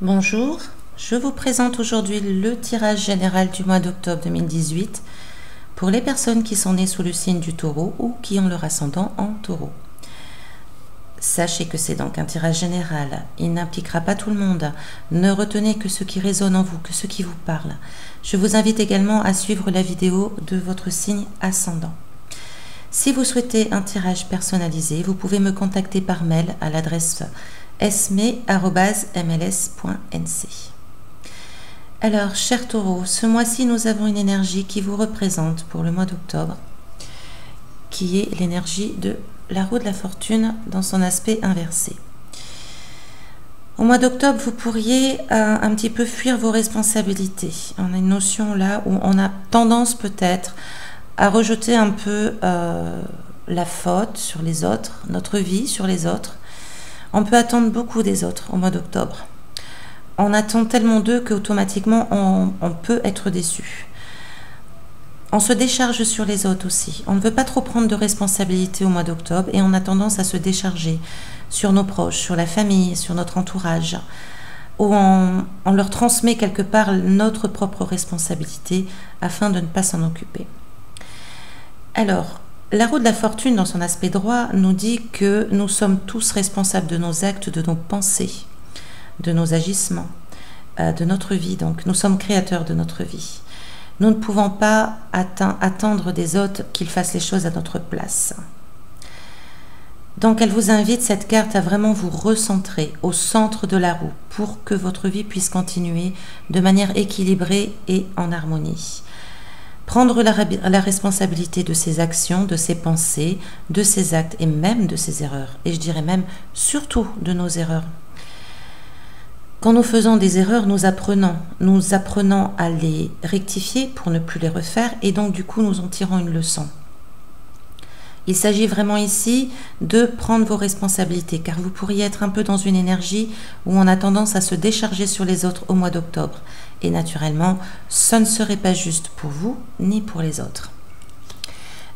Bonjour, je vous présente aujourd'hui le tirage général du mois d'octobre 2018 pour les personnes qui sont nées sous le signe du taureau ou qui ont leur ascendant en taureau. Sachez que c'est donc un tirage général, il n'impliquera pas tout le monde, ne retenez que ce qui résonne en vous, que ce qui vous parle. Je vous invite également à suivre la vidéo de votre signe ascendant. Si vous souhaitez un tirage personnalisé, vous pouvez me contacter par mail à l'adresse esme@mls.nc. Alors, cher Taureau, ce mois-ci, nous avons une énergie qui vous représente pour le mois d'octobre, qui est l'énergie de la roue de la fortune dans son aspect inversé. Au mois d'octobre, vous pourriez un petit peu fuir vos responsabilités. On a une notion là où on a tendance peut-être à rejeter un peu la faute sur les autres, notre vie sur les autres. On peut attendre beaucoup des autres au mois d'octobre. On attend tellement d'eux qu'automatiquement on peut être déçu. On se décharge sur les autres aussi. On ne veut pas trop prendre de responsabilités au mois d'octobre et on a tendance à se décharger sur nos proches, sur la famille, sur notre entourage, où on leur transmet quelque part notre propre responsabilité afin de ne pas s'en occuper. Alors, la roue de la fortune, dans son aspect droit, nous dit que nous sommes tous responsables de nos actes, de nos pensées, de nos agissements, de notre vie. Donc, nous sommes créateurs de notre vie. Nous ne pouvons pas attendre des autres qu'ils fassent les choses à notre place. Donc, elle vous invite, cette carte, à vraiment vous recentrer au centre de la roue pour que votre vie puisse continuer de manière équilibrée et en harmonie. Prendre la responsabilité de ses actions, de ses pensées, de ses actes et même de ses erreurs. Et je dirais même surtout de nos erreurs. Quand nous faisons des erreurs, nous apprenons à les rectifier pour ne plus les refaire et donc du coup nous en tirons une leçon. Il s'agit vraiment ici de prendre vos responsabilités car vous pourriez être un peu dans une énergie où on a tendance à se décharger sur les autres au mois d'octobre. Et naturellement, ce ne serait pas juste pour vous ni pour les autres.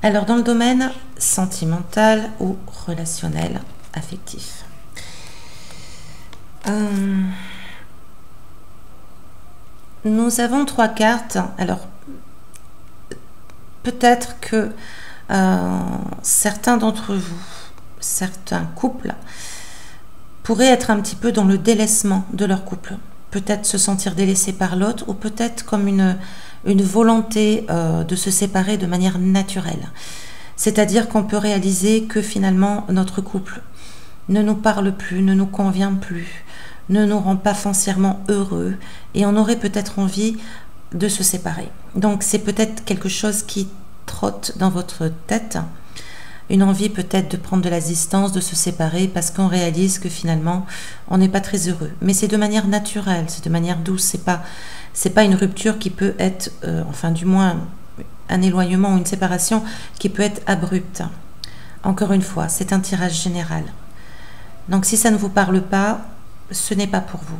Alors dans le domaine sentimental ou relationnel, affectif. Nous avons 3 cartes. Alors peut-être que certains d'entre vous, certains couples, pourraient être un petit peu dans le délaissement de leur couple. Peut-être se sentir délaissé par l'autre ou peut-être comme une volonté de se séparer de manière naturelle. C'est-à-dire qu'on peut réaliser que finalement notre couple ne nous parle plus, ne nous convient plus, ne nous rend pas foncièrement heureux et on aurait peut-être envie de se séparer. Donc c'est peut-être quelque chose qui trotte dans votre tête, une envie peut-être de prendre de la distance, de se séparer parce qu'on réalise que finalement on n'est pas très heureux. Mais c'est de manière naturelle, c'est de manière douce, c'est pas une rupture qui peut être, enfin du moins un éloignement ou une séparation qui peut être abrupte. Encore une fois, c'est un tirage général. Donc si ça ne vous parle pas, ce n'est pas pour vous.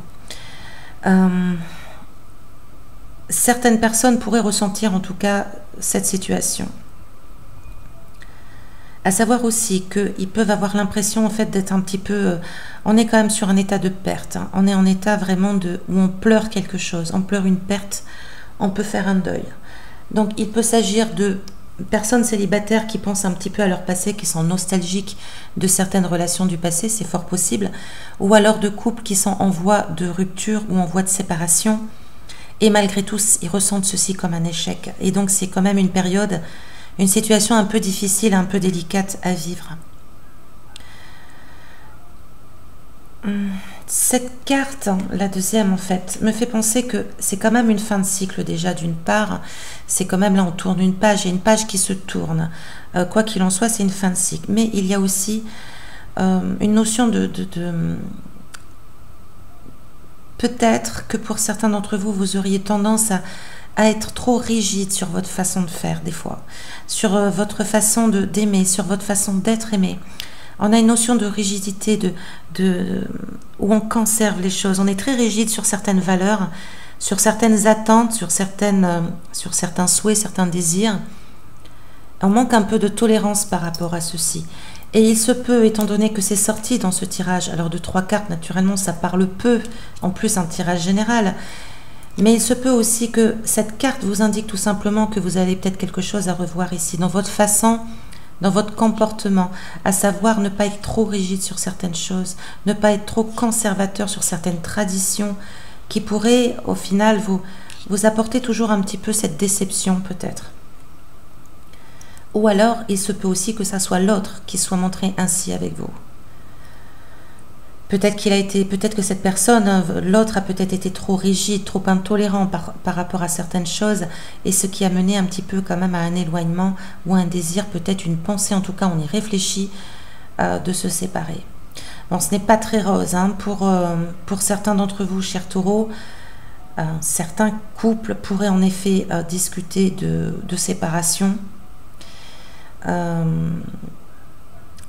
Certaines personnes pourraient ressentir en tout cas cette situation. À savoir aussi qu'ils peuvent avoir l'impression en fait d'être un petit peu... on est quand même sur un état de perte. Hein. On est en état vraiment où on pleure quelque chose. On pleure une perte. On peut faire un deuil. Donc il peut s'agir de personnes célibataires qui pensent un petit peu à leur passé, qui sont nostalgiques de certaines relations du passé, c'est fort possible. Ou alors de couples qui sont en voie de rupture ou en voie de séparation. Et malgré tout, ils ressentent ceci comme un échec. Et donc c'est quand même une période... une situation un peu difficile, un peu délicate à vivre. Cette carte, la deuxième en fait, me fait penser que c'est quand même une fin de cycle déjà d'une part. C'est quand même là on tourne une page, il y a une page qui se tourne. Quoi qu'il en soit, c'est une fin de cycle. Mais il y a aussi une notion de peut-être que pour certains d'entre vous, vous auriez tendance à être trop rigide sur votre façon de faire des fois, sur votre façon d'aimer, sur votre façon d'être aimé. On a une notion de rigidité, où on conserve les choses. On est très rigide sur certaines valeurs, sur certaines attentes, sur certains souhaits, certains désirs. On manque un peu de tolérance par rapport à ceci. Et il se peut, étant donné que c'est sorti dans ce tirage, alors de 3 cartes, naturellement, ça parle peu, en plus un tirage général, mais il se peut aussi que cette carte vous indique tout simplement que vous avez peut-être quelque chose à revoir ici, dans votre façon, dans votre comportement, à savoir ne pas être trop rigide sur certaines choses, ne pas être trop conservateur sur certaines traditions qui pourraient, au final, vous apporter toujours un petit peu cette déception, peut-être. Ou alors, il se peut aussi que ça soit l'autre qui soit montré ainsi avec vous. Peut-être peut-être que cette personne, l'autre a peut-être été trop rigide, trop intolérant par rapport à certaines choses, et ce qui a mené un petit peu quand même à un éloignement ou un désir, peut-être une pensée, en tout cas on y réfléchit, de se séparer. Bon, ce n'est pas très rose hein, pour certains d'entre vous, chers taureaux. Certains couples pourraient en effet discuter de séparation.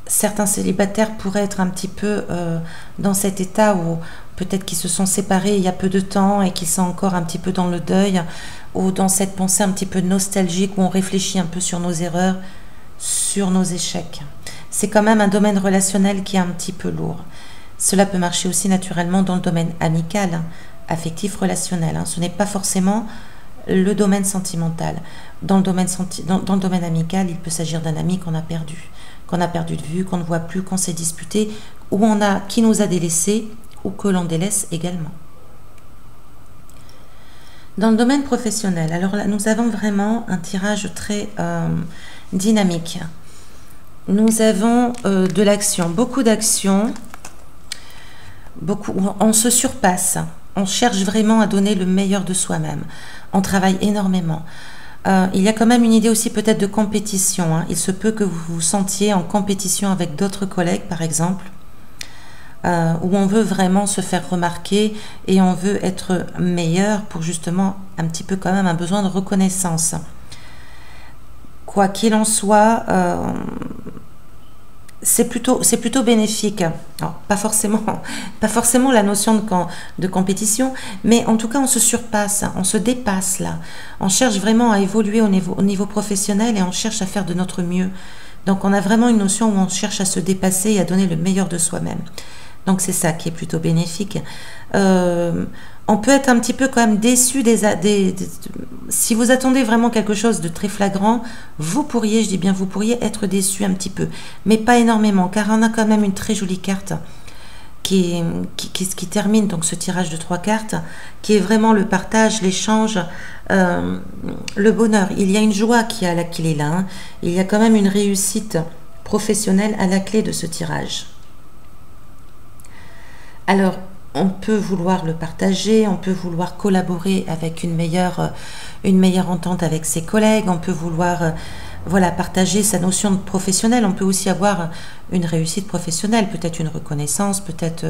Certains célibataires pourraient être un petit peu dans cet état où peut-être qu'ils se sont séparés il y a peu de temps et qu'ils sont encore un petit peu dans le deuil, ou dans cette pensée un petit peu nostalgique où on réfléchit un peu sur nos erreurs, sur nos échecs. C'est quand même un domaine relationnel qui est un petit peu lourd. Cela peut marcher aussi naturellement dans le domaine amical, affectif, relationnel. Ce n'est pas forcément le domaine sentimental. Dans le domaine amical, il peut s'agir d'un ami qu'on a perdu de vue, qu'on ne voit plus, qu'on s'est disputé, ou qui nous a délaissés, ou que l'on délaisse également. Dans le domaine professionnel, alors là, nous avons vraiment un tirage très dynamique. Nous avons de l'action, beaucoup d'action, on se surpasse, on cherche vraiment à donner le meilleur de soi-même, on travaille énormément. Il y a quand même une idée aussi peut-être de compétition. Il se peut que vous vous sentiez en compétition avec d'autres collègues, par exemple, où on veut vraiment se faire remarquer et on veut être meilleur pour justement un petit peu quand même un besoin de reconnaissance. Quoi qu'il en soit, c'est plutôt bénéfique. Alors, pas forcément la notion de compétition, mais en tout cas on se surpasse, on se dépasse là. On cherche vraiment à évoluer au niveau professionnel et on cherche à faire de notre mieux. Donc on a vraiment une notion où on cherche à se dépasser et à donner le meilleur de soi-même. Donc c'est ça qui est plutôt bénéfique. On peut être un petit peu quand même déçu si vous attendez vraiment quelque chose de très flagrant, vous pourriez être déçu un petit peu, mais pas énormément, car on a quand même une très jolie carte qui termine donc ce tirage de 3 cartes, qui est vraiment le partage, l'échange, le bonheur. Il y a une joie qui est à la clé là, hein. Il y a quand même une réussite professionnelle à la clé de ce tirage. Alors, on peut vouloir le partager, on peut vouloir collaborer avec une meilleure entente avec ses collègues, on peut vouloir partager sa notion de professionnel, on peut aussi avoir une réussite professionnelle, peut-être une reconnaissance, peut-être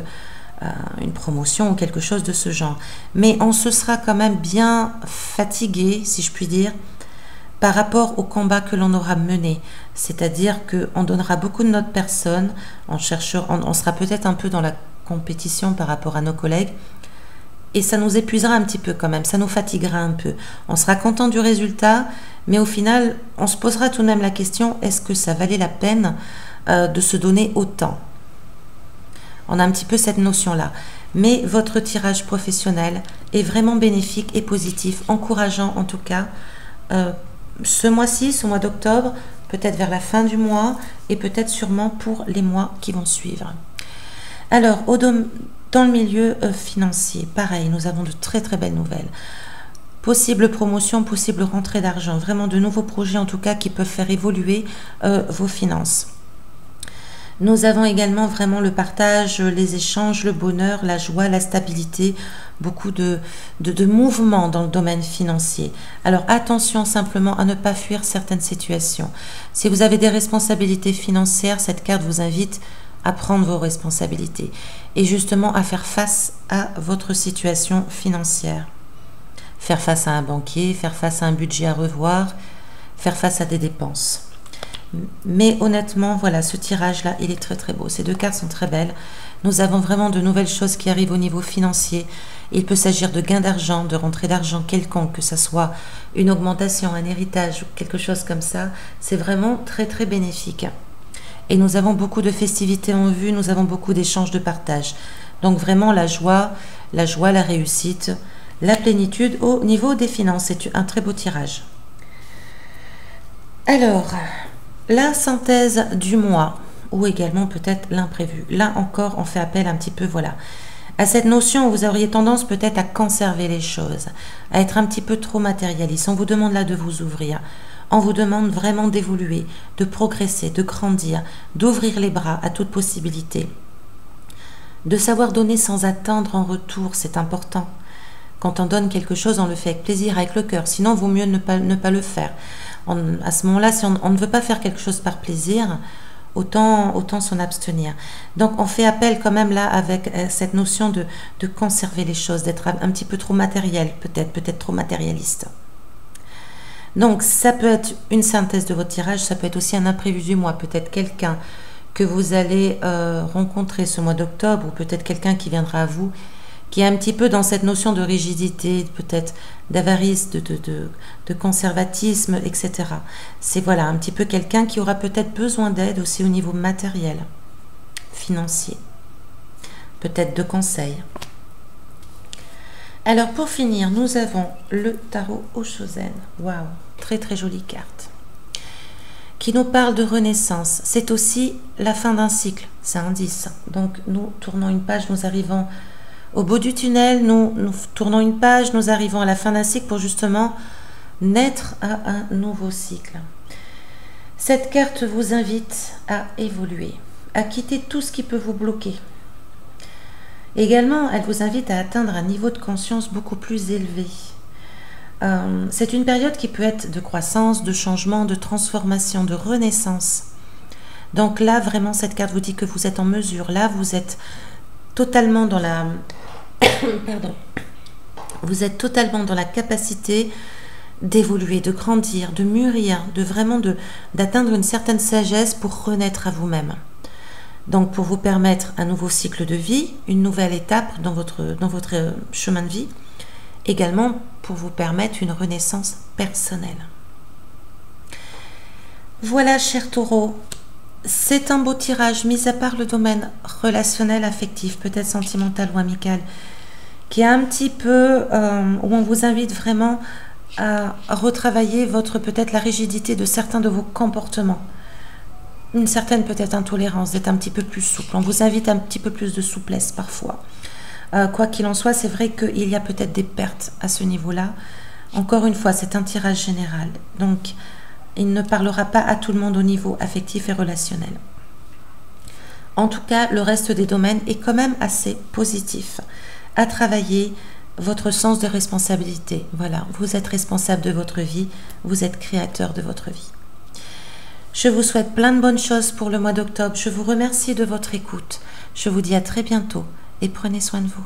une promotion ou quelque chose de ce genre. Mais on se sera quand même bien fatigué, si je puis dire, par rapport au combat que l'on aura mené. C'est-à-dire qu'on donnera beaucoup de notre personne, on sera peut-être un peu dans la compétition par rapport à nos collègues, et ça nous épuisera un petit peu quand même, ça nous fatiguera un peu. On sera content du résultat, mais au final, on se posera tout de même la question, est-ce que ça valait la peine de se donner autant? On a un petit peu cette notion-là. Mais votre tirage professionnel est vraiment bénéfique et positif, encourageant en tout cas, ce mois-ci, ce mois d'octobre, peut-être vers la fin du mois, et peut-être sûrement pour les mois qui vont suivre. Alors, dans le milieu financier, pareil, nous avons de très très belles nouvelles. Possible promotion, possible rentrée d'argent, vraiment de nouveaux projets en tout cas qui peuvent faire évoluer vos finances. Nous avons également vraiment le partage, les échanges, le bonheur, la joie, la stabilité, beaucoup de mouvements dans le domaine financier. Alors attention simplement à ne pas fuir certaines situations. Si vous avez des responsabilités financières, cette carte vous invite à prendre vos responsabilités et justement à faire face à votre situation financière. Faire face à un banquier, faire face à un budget à revoir, faire face à des dépenses. Mais honnêtement, voilà, ce tirage-là, il est très très beau. Ces 2 cartes sont très belles. Nous avons vraiment de nouvelles choses qui arrivent au niveau financier. Il peut s'agir de gains d'argent, de rentrée d'argent quelconque, que ce soit une augmentation, un héritage ou quelque chose comme ça. C'est vraiment très très bénéfique. Et nous avons beaucoup de festivités en vue, nous avons beaucoup d'échanges de partage. Donc vraiment la joie, la réussite, la plénitude au niveau des finances. C'est un très beau tirage. Alors, la synthèse du mois, ou également peut-être l'imprévu. Là encore, on fait appel un petit peu, voilà, à cette notion où vous auriez tendance peut-être à conserver les choses, à être un petit peu trop matérialiste. On vous demande là de vous ouvrir. On vous demande vraiment d'évoluer, de progresser, de grandir, d'ouvrir les bras à toute possibilité. De savoir donner sans attendre en retour, c'est important. Quand on donne quelque chose, on le fait avec plaisir, avec le cœur. Sinon, il vaut mieux ne pas le faire. À ce moment-là, si on ne veut pas faire quelque chose par plaisir, autant s'en abstenir. Donc, on fait appel quand même là avec cette notion de conserver les choses, d'être un petit peu trop matériel, peut-être trop matérialiste. Donc, ça peut être une synthèse de votre tirage, ça peut être aussi un imprévu du mois, peut-être quelqu'un que vous allez rencontrer ce mois d'octobre, ou peut-être quelqu'un qui viendra à vous, qui est un petit peu dans cette notion de rigidité, peut-être d'avarice, de conservatisme, etc. C'est voilà, un petit peu quelqu'un qui aura peut-être besoin d'aide aussi au niveau matériel, financier, peut-être de conseils. Alors pour finir, nous avons le tarot Oshozen. Waouh, très très jolie carte. Qui nous parle de renaissance. C'est aussi la fin d'un cycle, c'est un 10. Donc nous tournons une page, nous arrivons au bout du tunnel, nous tournons une page, nous arrivons à la fin d'un cycle pour justement naître à un nouveau cycle. Cette carte vous invite à évoluer, à quitter tout ce qui peut vous bloquer. Également, elle vous invite à atteindre un niveau de conscience beaucoup plus élevé. C'est une période qui peut être de croissance, de changement, de transformation, de renaissance. Donc là, vraiment, cette carte vous dit que vous êtes en mesure. Là, vous êtes totalement dans la... Pardon. Vous êtes totalement dans la capacité d'évoluer, de grandir, de mûrir, d'atteindre une certaine sagesse pour renaître à vous-même. Donc pour vous permettre un nouveau cycle de vie, une nouvelle étape dans votre chemin de vie, également pour vous permettre une renaissance personnelle. Voilà, chers taureaux, c'est un beau tirage, mis à part le domaine relationnel, affectif, peut-être sentimental ou amical, qui est un petit peu où on vous invite vraiment à retravailler peut-être la rigidité de certains de vos comportements. Une certaine peut-être intolérance, d'être un petit peu plus souple. On vous invite un petit peu plus de souplesse parfois. Quoi qu'il en soit, c'est vrai qu'il y a peut-être des pertes à ce niveau-là. Encore une fois, c'est un tirage général. Donc, il ne parlera pas à tout le monde au niveau affectif et relationnel. En tout cas, le reste des domaines est quand même assez positif. À travailler votre sens de responsabilité. Voilà, vous êtes responsable de votre vie, vous êtes créateur de votre vie. Je vous souhaite plein de bonnes choses pour le mois d'octobre. Je vous remercie de votre écoute. Je vous dis à très bientôt et prenez soin de vous.